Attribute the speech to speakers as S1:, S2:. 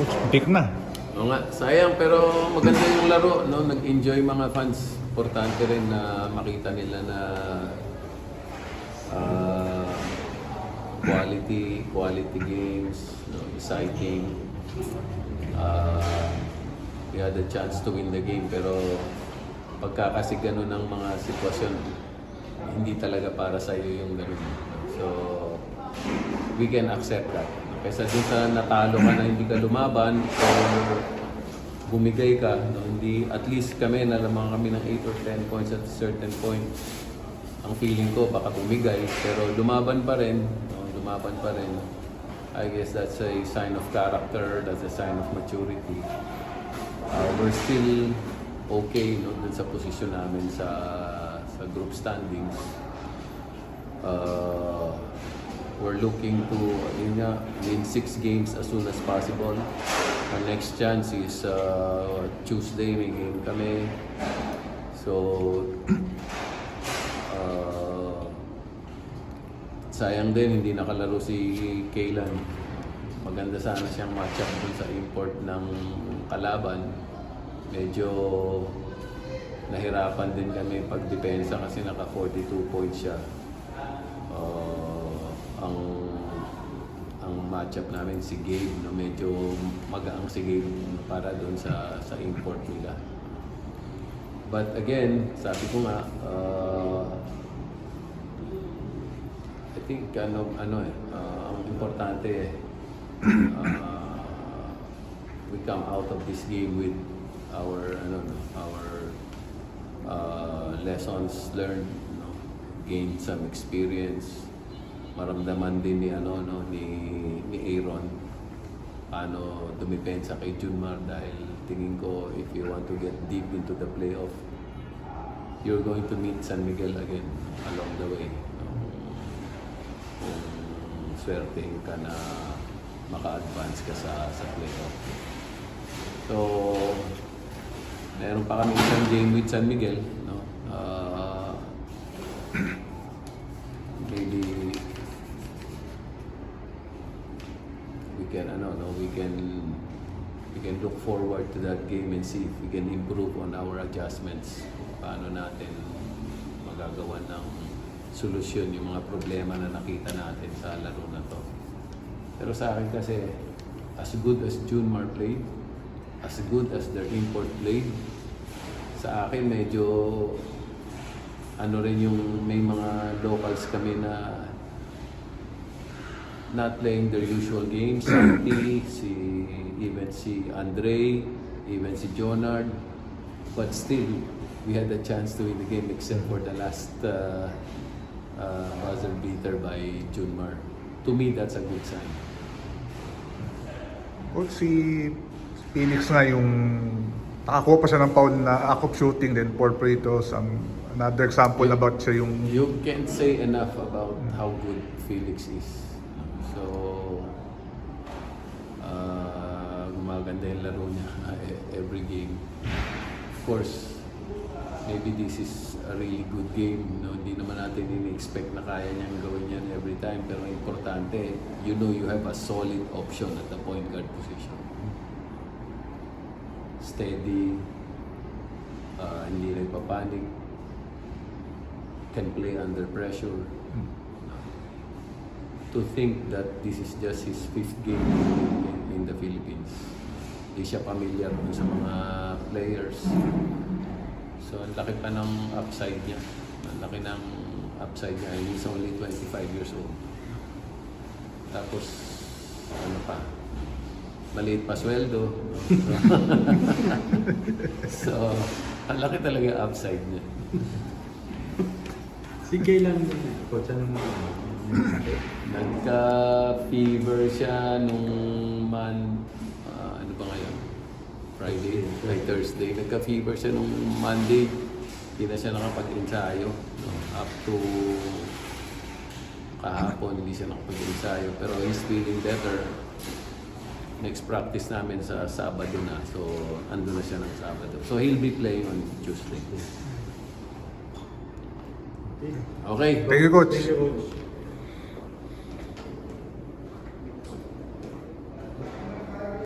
S1: Coach, pick na.
S2: Oo nga, sayang pero maganda yung laro, no? Nag-enjoy mga fans. Importante rin na makita nila na ah, quality games, no? Exciting. We had a chance to win the game pero pagka kasi ganun ng mga sitwasyon, hindi talaga para sa iyo yung ganun. So, we can accept that. Kaysa dun sa natalo ka na hindi ka lumaban or bumigay ka, no, hindi, at least kami, nalaman kami ng 8 or 10 points at a certain point. Ang feeling ko, baka bumigay, pero lumaban pa rin, no, lumaban pa rin. I guess that's a sign of character, that's a sign of maturity. We're still okay, no, dun sa posisyon namin sa group standings. We're looking to win 6 games as soon as possible. Our next chance is Tuesday, may game kami. So, sayang din, hindi nakalaro si Kaylan. Maganda sana siyang matchup dun sa import ng kalaban. Medyo nahirapan din kami pagdepensa kasi naka 42 points siya. Ang matchup namin si Gabe, no, medyo magaang si Gabe para doon sa import nila. But again, sabi ko nga, I think ang importante we come out of this game with our lessons learned, no? Gain some experience, maramdaman din ni ni Aaron paano dumipensa kay Junmar dahil tingin ko if you want to get deep into the playoff, you're going to meet San Miguel again along the way. Kung swertein ka na maka-advance ka sa playoff. So, meron pa kami isang game with San Miguel, no? Maybe we can look forward to that game and see if we can improve on our adjustments. Paano natin magagawa ng solusyon yung mga problema na nakita natin sa laro na to. Pero sa akin kasi, as good as Junmar played, as good as their import played, sa akin medyo rin yung may mga locals kami na not playing their usual games. Even si Andre, even si Jonard, but still we had a chance to win the game except for the last buzzer beater by Junmar. To me, that's a good sign.
S1: Coach, si Phoenix nga yung nakakuha pa siya ng foul na act of shooting then 4 free throws. Another example about siya yung...
S2: You can't say enough about how good Felix is. So, gumaganda yung laro niya every game. Of course, maybe this is a really good game. No? Hindi naman natin ini-expect na kaya niyang gawin yan every time. Pero importante, you have a solid option at the point guard position. Steady, hindi rin papanik, can play under pressure. To think that this is just his 5th game in the Philippines. Hindi siya familiar dun sa mga players. So, ang laki pa ng upside niya. Ang laki ng upside niya. He's only 25 years old. Tapos, maliit pa sweldo. So, ang laki talaga upside niya.
S3: Si Kaylan, coach, anong
S2: Nagka-fever siya nung ano ba ngayon? Friday, Thursday. Nagka-fever siya nung Monday. Hindi na siya nakapag-ensayo. Up to kahapon, hindi siya nakapag-ensayo. Pero he's feeling better. Next practice namin sa Sabado na. So, ando na siya ng Sabado. So, he'll be playing on Tuesday. Okay.
S1: Thank you, Coach.
S3: Thank you, coach.